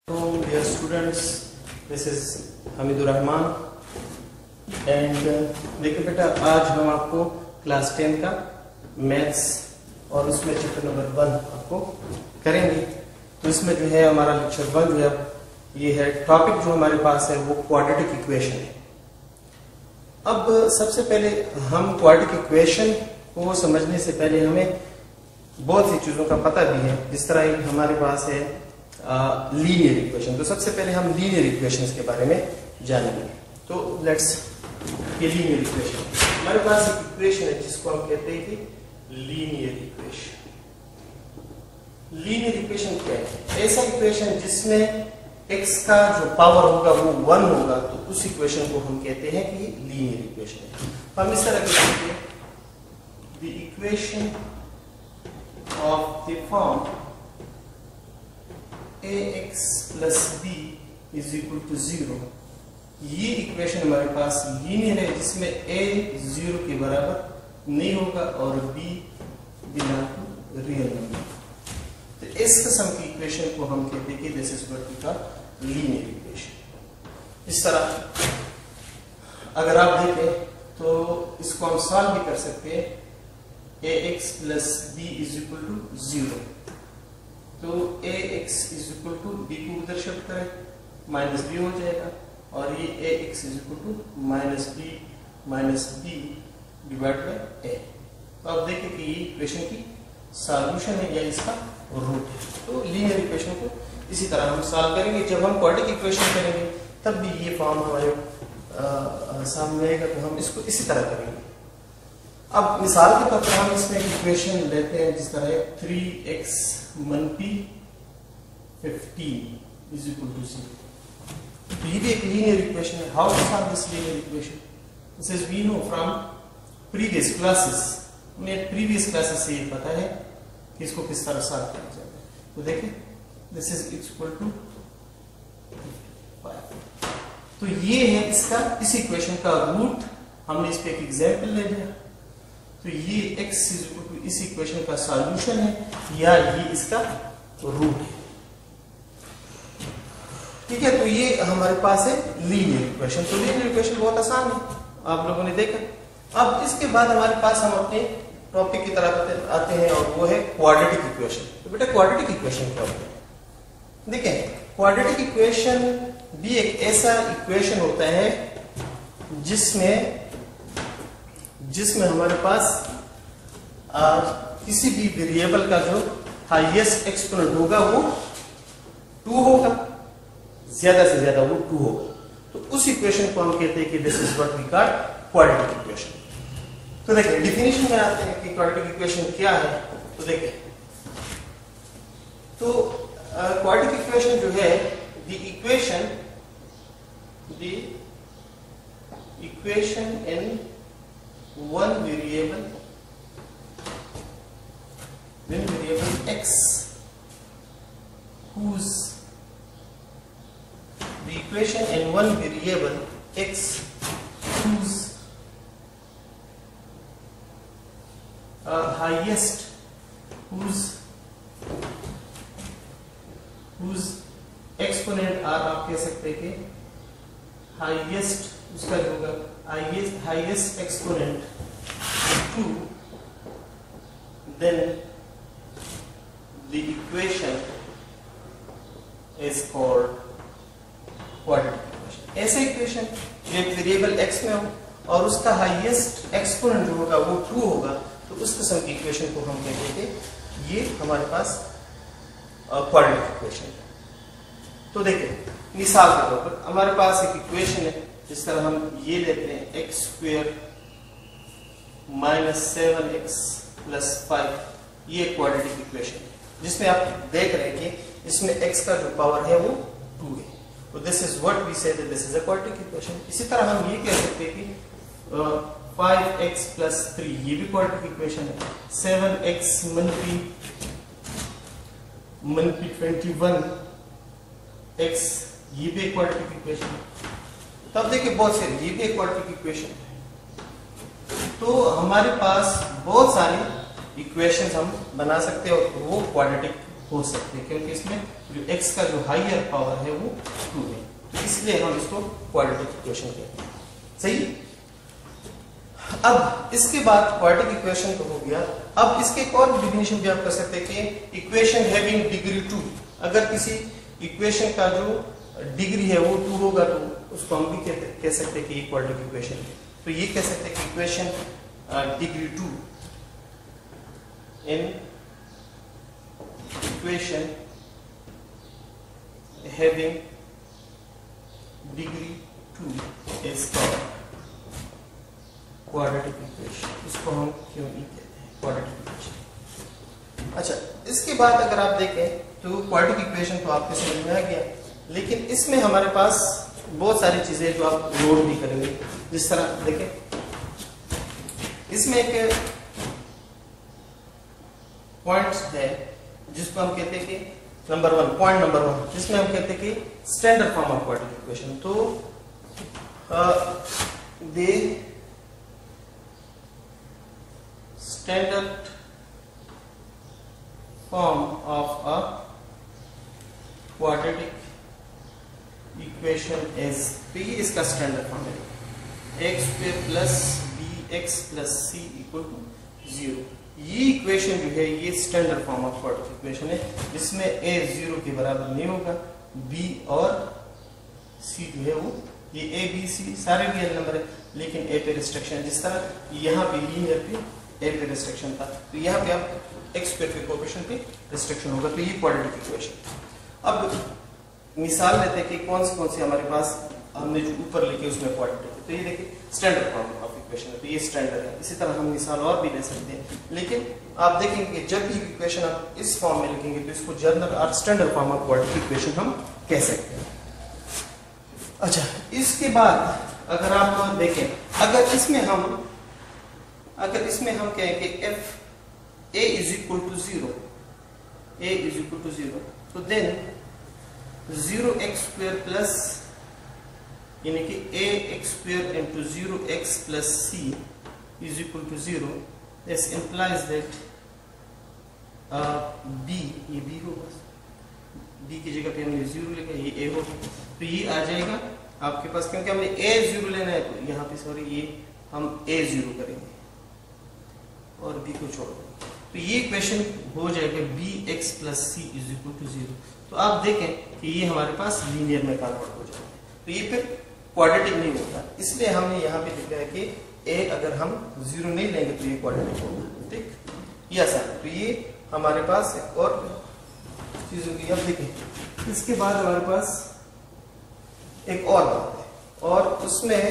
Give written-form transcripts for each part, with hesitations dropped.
Dear students, this is Hamidur Rahman and देखिए बेटा, आज हम आपको क्लास 10 का मैथ्स और उसमें चैप्टर नंबर 1 आपको करेंगे। तो इसमें जो है हमारा लेक्चर 1 जो है ये है, टॉपिक जो हमारे पास है वो क्वाड्रेटिक इक्वेशन है। अब सबसे पहले हम क्वाड्रेटिक इक्वेशन को समझने से पहले हमें बहुत सी चीजों का पता भी है। जिस तरह हमारे पास है लीनियर इक्वेशन, तो सबसे पहले हम लीनियर इक्वेशंस के बारे में जानेंगे। तो लेट्स, ये लीनियर इक्वेशन, हमारे पास एक इक्वेशन है जिसको हम कहते हैं कि लीनियर इक्वेशन। लीनियर इक्वेशन क्या है? ऐसा इक्वेशन जिसमें x का जो पावर होगा वो 1 होगा, तो उस इक्वेशन को हम कहते हैं कि लीनियर इक्वेशन है। हम इस तरह कहते हैं the equation of the form ax plus b is equal to 0। ये इक्वेशन हमारे पास लीनियर है जिसमें a 0 के बराबर नहीं होगा और b belong to real number. तो इस किस्म की इक्वेशन को हम कहते हैं कि this is what we call linear equation. इस तरह अगर आप देखें तो इसको हम सॉल्व भी कर सकते हैं। ax plus b is equal to 0, तो ax is equal to b को उधर शिफ्ट करें, माइनस b हो जाएगा, और ये ax is equal to minus b divide by a। तो आप देखिए कि ये इक्वेशन की सॉल्यूशन है या इसका रूट है। तो लीनियर इक्वेशन को इसी तरह हम सॉल्व करेंगे। जब हम क्वाड्रेटिक इक्वेशन करेंगे तब भी ये फॉर्म हमारे सामने आएगा, तो हम इसको इसी तरह करेंगे। अब मिसाल के तौर पर हम इसमें एक इक्वेशन लेते हैं जिस तरह 3x -p 15 is equal to 0। तो ये भी एक लीनियर इक्वेशन है। How to solve this linear equation? This is we know from previous classes. हमें प्रीवियस क्लासेस से ये पता है कि इसको किस तरह सॉल्व किया जाता है। तो देखिए, दिस इज इक्वल टू 5। तो ये है इसका, इस इक्वेशन का रूट। हमने इस पे एक एग्जांपल ले लिया, तो ये x इज इक्वल टू इस इक्वेशन का सॉल्यूशन है या ये इसका रूट है। ठीक है, तो ये हमारे पास है लीनियर इक्वेशन। तो लीनियर इक्वेशन बहुत आसान है, आप लोगों ने देखा। अब इसके बाद हमारे पास हम अपने टॉपिक की तरफ आते हैं और वो है क्वाड्रेटिक इक्वेशन। तो बेटा, क्वाड्रेटिक इक्वेशन क्या होता है? देखें, क्वाड्रेटिक इक्वेशन भी एक ऐसा इक्वेशन होता है जिसमें हमारे पास किसी भी वेरिएबल का जो हाईएस्ट एक्सपोनेंट होगा वो 2 होगा, ज्यादा से ज्यादा वो 2 होगा। तो उस इक्वेशन को हम कहते हैं कि this is what we call quadratic equation. तो देखिए, डिफिनेशन में आते हैं कि क्वाड्रेटिक इक्वेशन क्या है। तो देखिए, तो क्वाड्रेटिक इक्वेशन जो है, the equation in one variable x whose the equation in one variable x whose highest whose exponent are, आप कह सकते हैं कि हाईएस्ट उसका जो होगा highest exponent 2, then the equation is called quadratic equation। ऐसे इक्वेशन जो एक वेरिएबल x में हो और उसका हाईएस्ट एक्सपोनेंट जो होगा वो 2 होगा, तो उस किस्म की इक्वेशन को हम कहते हैं ये हमारे पास क्वाड्रेटिक इक्वेशन है। तो देखिए, मिसाल के तौर पर हमारे पास एक इक्वेशन है जिस तरह हम ये लेते हैं x स्क्वायर -7x + 5। ये क्वाड्रेटिक इक्वेशन है जिसमें आप देख रहे हैं कि इसमें x का जो पावर है वो 2 है। तो दिस इज व्हाट वी से this is a quadratic equation. इसी तरह हम ये कह सकते हैं कि 5x + 3 ये भी क्वाड्रेटिक इक्वेशन है। 7x -21x ये भी एक क्वाड्रेटिक इक्वेशन है। तब देखिए, बहुत से ये भी एक क्वाड्रेटिक इक्वेशन है। तो हमारे पास बहुत सारी इक्वेशंस हम बना सकते हैं और वो क्वाड्रेटिक हो सकते, क्योंकि इसमें जो x का जो हायर पावर है वो 2 है, तो इसलिए हम इसको क्वाड्रेटिक इक्वेशन कहते हैं। सही। अब इसके बाद क्वाड्रेटिक इक्वेशन तो हो गया। अब इसके एक और डेफिनेशन भी आप कर सकते हैं कि इक्वेशन हैविंग डिग्री 2, अगर किसी इक्वेशन का जो डिग्री है वो 2 होगा तो उसको हम भी कह सकते हैं कि क्वाड्रेटिक इक्वेशन है। तो ये कह सकते हैं कि equation degree 2 in equation having degree 2 is called quadratic equation. इसको हम क्यों नहीं कहते हैं क्वाड्रेटिक इक्वेशन। अच्छा, इसके बाद अगर आप देखें तो क्वाड्रेटिक इक्वेशन तो आपके समझ में आ गया, लेकिन इसमें हमारे पास बहुत सारी चीजें जो आप नोट भी करेंगे। जिस तरह देखें, इसमें एक पॉइंट है जिसको हम कहते हैं कि नंबर 1, पॉइंट नंबर 1, जिसमें हम कहते हैं कि standard form of quadratic equation. तो the standard form of a quadratic equation is, तो ये इसका स्टैंडर्ड फॉर्म है, x square plus bx plus c equal to 0। ये इक्वेशन जो है ये standard form of quadratic equation है, जिसमें a 0 के बराबर नहीं होगा, b और c जो है वो ये a b c सारे रियल नंबर है, लेकिन a पे रिस्ट्रिक्शन है। जिस तरह यहाँ पे लीनियर पे a पे रिस्ट्रिक्शन था, तो यहाँ पे आप x स्क्वायर के कोएफिशिएंट पे रिस्ट्रिक्शन होगा, तो ये क्वाड्रेटिक इक्वेशन। अब मिसाल लेते हैं कि कौन सी हमारे पास हमने जो ऊपर लिखी उसमें क्वाड्रेटिक है, तो ये देखिए स्टैंडर्ड फॉर्म ऑफ इक्वेशन है, तो ये स्टैंडर्ड है। इसी तरह हम मिसाल और भी ले सकते हैं, लेकिन आप देखेंगे कि जब भी इक्वेशन आप इस फॉर्म में लिखेंगे तो इसको जनरल और standard form of quadratic equation हम कह सकते हैं। अच्छा, इसके बाद अगर आप देखें, अगर इसमें हम कहें कि f a is equal to 0, तो देन 0x स्क्वायर प्लस यानी कि ax square into 0x plus c is equal to 0, this implies that b, ये b होगा, b की जगह पे हमने 0 लिखा, ये a होगा, तो ये आ जाएगा आपके पास, क्योंकि हमने a0 लेना है, तो यहाँ पे सॉरी ये हम a0 करेंगे और b को छोड़ देंगे, तो ये इक्वेशन हो जाएगा bx plus c is equal to 0। तो आप देखें कि ये हमारे पास लीनियर में कन्वर्ट हो जाता है, तो ये फिर क्वाड्रेटिक नहीं होता, इसलिए हमने यहाँ पे लिखा है कि a अगर हम 0 नहीं लेंगे तो ये क्वाड्रेटिक होगा। ठीक, ये आसान है। तो ये हमारे पास एक और चीज होगी। अब देखें, इसके बाद हमारे पास एक और बात है, और उसमें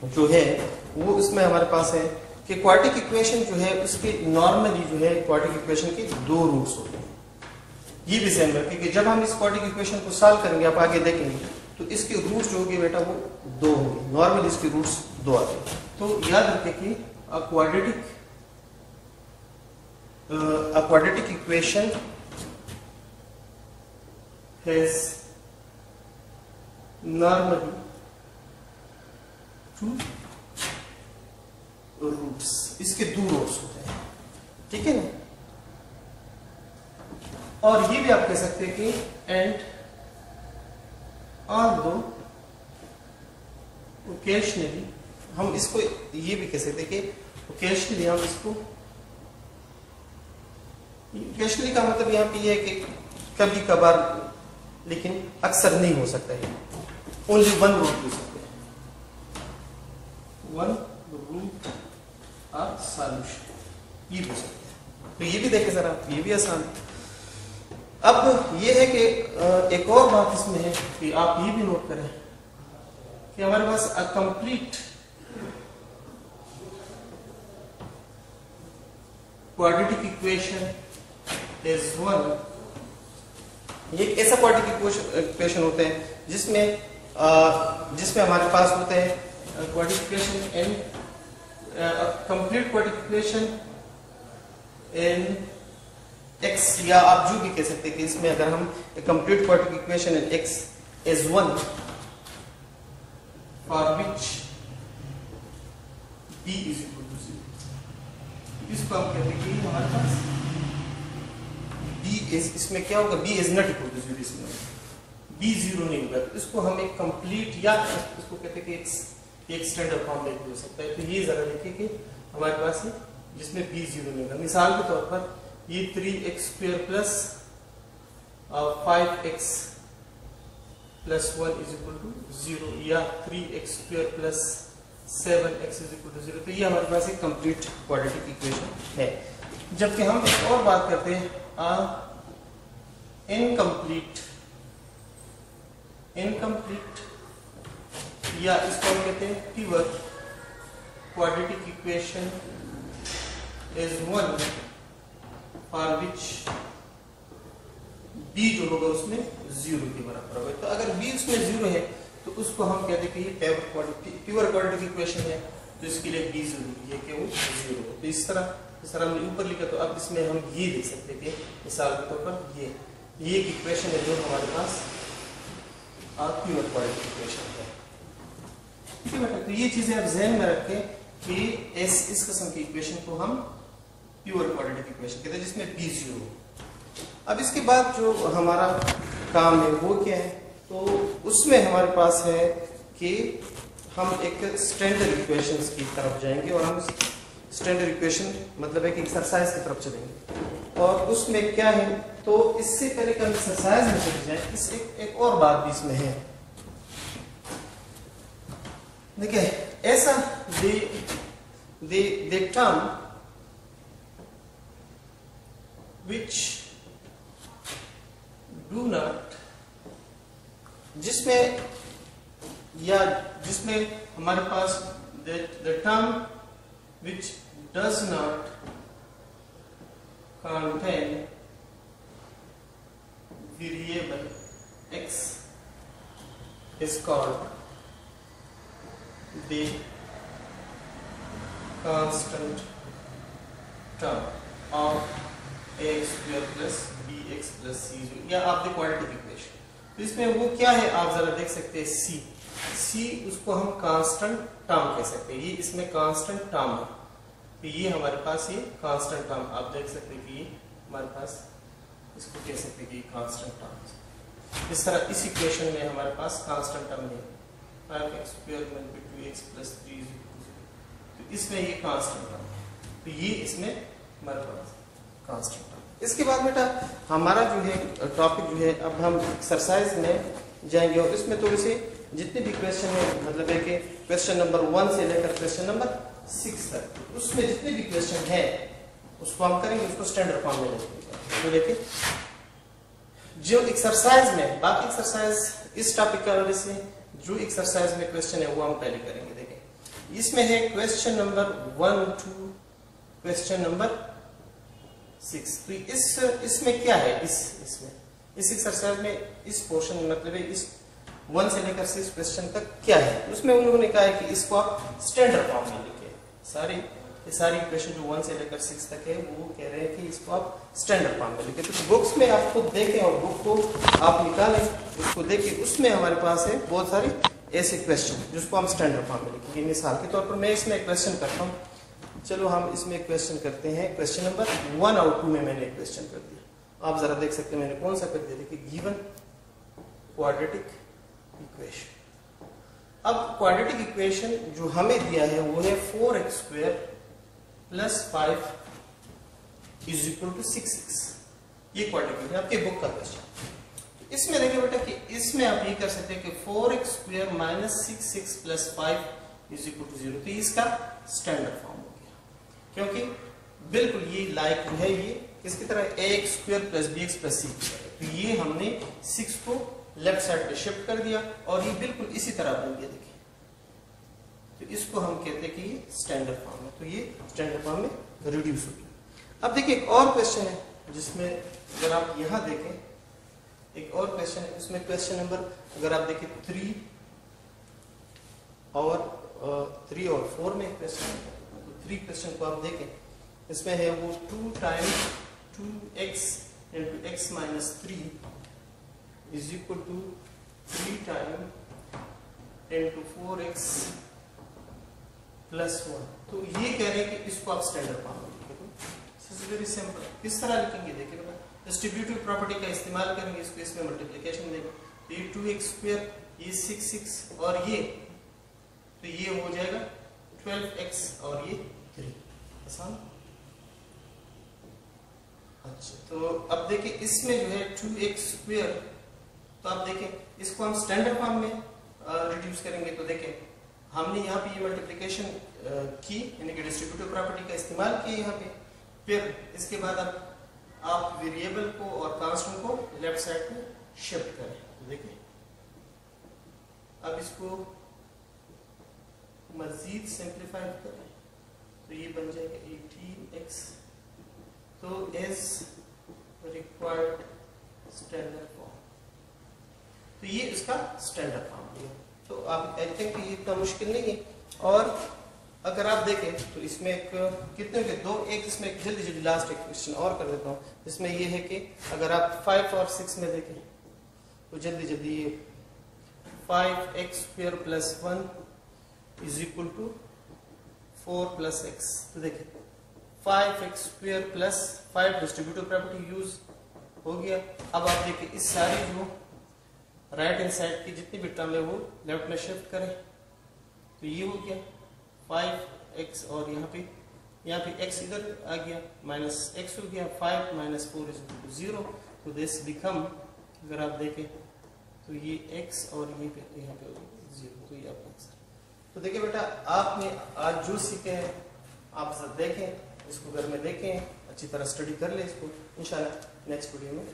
जो है वो इसमें हमारे पास है कि क्वाड्रेटिक इक्वेशन जो है उसके नॉर्मली जो है क्वाड्रेटिक इक्वेशन के 2 रूट्स होते हैं। ये भी सेम रखें कि जब हम इस क्वाड्रेटिक इक्वेशन को सॉल्व करेंगे, आप आगे देखेंगे, तो इसके रूट्स जो होंगे बेटा वो 2 होंगे, नॉर्मली इसके रूट्स 2 आते हैं। तो याद रखें कि quadratic equation has normally 2 roots, इसके 2 रूट्स होते हैं, ठीक है ना। और ये भी आप कह सकते हैं कि एंड ऑल्दो ओकेशनली, हम इसको ये भी कह सकते हैं कि ओकेशनली हम इसको, ओकेशनली का मतलब यहाँ पे ये है कि कभी कभार, लेकिन अक्सर नहीं हो सकता है, ओनली 1 रूट हो सकते हैं, 1 रूट और सॉल्यूशन, ये भी सकते हैं। तो ये भी देखें जरा, ये भी आसान है। अब ये है कि एक और बात इसमें है कि आप ये भी नोट करें कि हमारे पास a complete quadratic equation is 1, ये एक ऐसा क्वाड्रेटिक इक्वेशन होते हैं जिसमें हमारे पास होते हैं quadratic equation and complete quadratic equation in x, या आप जो भी कह सकते हैं कि इसमें अगर हम complete quadratic equation in x is 1 for which b is equal to 0, इसको हम कहते हैं कि हमारे पास b इज, इसमें क्या होगा, b is not equal to 0, इसमें b 0 नहीं होगा, तो इसको हम एक कंप्लीट या इसको कहते हैं कि एक स्टैंडर्ड फॉर्म में हो सकता है। तो ये जरा देखिए कि हमारे पास है जिसमें b 0 नहीं होगा। मिसाल के तौर पर ये 3x² plus 5x plus 1 is equal to 0 या 3x² plus 7x is equal to 0, तो ये हमारे पास एक कंप्लीट क्वाड्रेटिक इक्वेशन है। जबकि हम एक और बात करते हैं इनकम्प्लीट या इसको हम कहते हैं pure quadratic equation is one for which b जो होगा उसमें 0 के बराबर होगा। तो अगर b उसमें 0 है तो उसको हम कहते हैं कि ये प्योर क्वाड्रेटिक इक्वेशन है, तो इसके लिए b जरूरी है कि वो 0 हो। तो इस तरह हमने ऊपर लिखा, तो अब इसमें हम ये देख सकते हैं कि मिसाल के तौर पर ये एक इक्वेशन है जो हमारे पास प्योर क्वाड्रेटिक इक्वेशन है। ठीक है बेटा, तो ये चीजें आप ध्यान में रखें कि इस किस्म की इक्वेशन को हम प्योर क्वाड्रेटिक इक्वेशन कहते हैं जिसमें b 0 हो। अब इसके बाद जो हमारा काम है वो क्या है, तो उसमें हमारे पास है कि हम एक स्टैंडर्ड इक्वेशंस की तरफ जाएंगे और हम स्टैंडर्ड इक्वेशन मतलब है कि एक्सरसाइज की तरफ चलेंगे। और उसमें क्या है, तो इससे पहले कि हम एक्सरसाइज में चले जाए, इस एक और बात भी इसमें है। देखिए ऐसा दे टर्म which do not, जिसमें हमारे पास the term which does not contain variable x is called the constant term of ax² plus bx plus c, या आप द क्वाड्रेटिक इक्वेशन। तो इसमें वो क्या है आप जरा देख सकते हैं, c उसको हम कांस्टेंट टर्म कह सकते हैं, ये इसमें कांस्टेंट टर्म है। तो ये हमारे पास ये कांस्टेंट टर्म आप देख सकते हैं कि ये हमारे पास इसको कह सकते हैं कि कांस्टेंट टर्म। इस तरह इस इक्वेशन में हमारे पास कांस्टेंट टर्म है 5x² × 2x प्लस 3, तो इसमें ये कांस्टेंट टर्म है, तो ये इसमें हमारे पास कांस्टेंट टर्म। इसके बाद बेटा हमारा जो है टॉपिक जो है, अब हम एक्सरसाइज में जाएंगे और इसमें थोड़ी सी जितने भी क्वेश्चन है, मतलब है कि क्वेश्चन नंबर 1 से लेकर क्वेश्चन नंबर 6 तक, उसमें जितने भी क्वेश्चन है उसको हम करेंगे, उसको स्टैंडर्ड फॉर्म में लेंगे। तो देखिए जो एक्सरसाइज में, बाकी एक्सरसाइज इस टॉपिक का वजह से जो एक्सरसाइज में क्वेश्चन है वो हम पहले करेंगे। देखिए इसमें है question number 1 to question number 6। तो इसमें क्या है, इस एक्सरसाइज में इस पोर्शन में मतलब है इस 1 से लेकर 6 क्वेश्चन तक क्या है, उसमें उन्होंने कहा है कि इसको आप स्टैंडर्ड फॉर्म में लिखे। सारी इक्वेशन जो 1 से लेकर 6 तक है वो कह रहे हैं कि इसको आप स्टैंडर्ड फॉर्म में लिखे। तो बुक्स में आप खुद देखें और बुक को आप निकालें, उसको देखें, उसमें हमारे पास है बहुत सारे ऐसे क्वेश्चन जिसको हम स्टैंडर्ड फॉर्म में लिखेंगे। मिसाल के तौर पर मैं इसमें क्वेश्चन करता हूँ, चलो हम इसमें क्वेश्चन करते हैं। क्वेश्चन नंबर 1 और 2 में मैंने क्वेश्चन कर दिया, आप जरा देख सकते हैं मैंने कौन सा कर दिया। देखिए गिवन क्वाड्रेटिक इक्वेशन। अब क्वाड्रेटिक इक्वेशन जो हमें दिया है वो है 4x² plus 5 is equal to 6x। ये क्वाड्रेटिक है आपके बुक का क्वेश्चन। इसमें देखिए बेटा कि इसमें आप ये कर सकते हैं कि 4x² minus 6x plus 5 is equal to 0। तो इसका स्टैंडर्ड फॉर्म हो गया, क्योंकि बिल्कुल ये लाइक है, ये किसकी तरह ax² plus bx plus c की तरह। तो ये हमने 6 को लेफ्ट साइड पे शिफ्ट कर दिया और ये बिल्कुल इसी तरह बन गया। देखिए तो इसको हम कहते हैं कि ये स्टैंडर्ड फॉर्म है, तो ये स्टैंडर्ड फॉर्म में रिड्यूस हो गया। अब देखिए एक और क्वेश्चन है जिसमें अगर आप यहाँ देखें, एक और क्वेश्चन है, उसमें क्वेश्चन नंबर अगर आप देखें 3 और 4 में क्वेश्चन है, तो 3 क्वेश्चन को आप देखें, इसमें है वो 2 times 2x into x minus 3 is equal to 3 times into 4x plus 1। तो ये कह रहे हैं कि इसको आप स्टैंडर्ड फॉर्म में लिखें। तो दिस इज वेरी सिंपल। किस तरह लिखेंगे देखिए बेटा, डिस्ट्रीब्यूटिव प्रॉपर्टी का इस्तेमाल करेंगे, इसको इसमें मल्टीप्लिकेशन देंगे, तो ये 2x², ये 6 और ये, तो ये हो जाएगा 12x और ये 3। आसान। अच्छा, तो अब देखिए इसमें जो है 2x², तो आप देखें इसको हम स्टैंडर्ड फॉर्म में रिड्यूस करेंगे, तो देखें हमने यहाँ पे ये मल्टीप्लिकेशन की, यानी कि डिस्ट्रीब्यूटिव प्रॉपर्टी का इस्तेमाल किया यहाँ पे। फिर इसके बाद अब आप वेरिएबल को और कांस्टेंट को लेफ्ट साइड में शिफ्ट करें, तो देखिए अब इसको मजीद सिंप्लीफाई करें, तो ये बन जाएगा 18x, तो एज रिक्वायर्ड स्टैंडर्ड फॉर्म, तो ये इसका स्टैंडर्ड फॉर्म है। तो आप कहते हैं कि ये इतना मुश्किल नहीं है। और अगर आप देखें तो इसमें एक कितने के दो, एक इसमें एक जल्दी लास्ट एक क्वेश्चन और कर देता हूँ। इसमें ये है कि अगर आप 5 और 6 में देखें तो जल्दी ये 5x² + 1 = 4 + x, तो देखें 5x² + 5 डिस्ट्रीब्यूटिव प्रॉपर्टी यूज हो गया। अब आप देखिए इस सारी जो राइट हैंड साइड की जितनी भी टर्म है वो लेफ्ट में शिफ्ट करें, तो ये हो गया 5x और यहाँ पे x इधर आ गया, -x हो गया, 5 - 4 = 0, तो दिस बिकम, अगर आप देखें तो ये x और ये यहाँ पे 0, तो ये आपका आंसर। तो देखिए बेटा, आपने आज जो सीखे हैं आप सब देखें, इसको घर में देखें, अच्छी तरह स्टडी कर ले इसको, इंशाल्लाह नेक्स्ट वीडियो में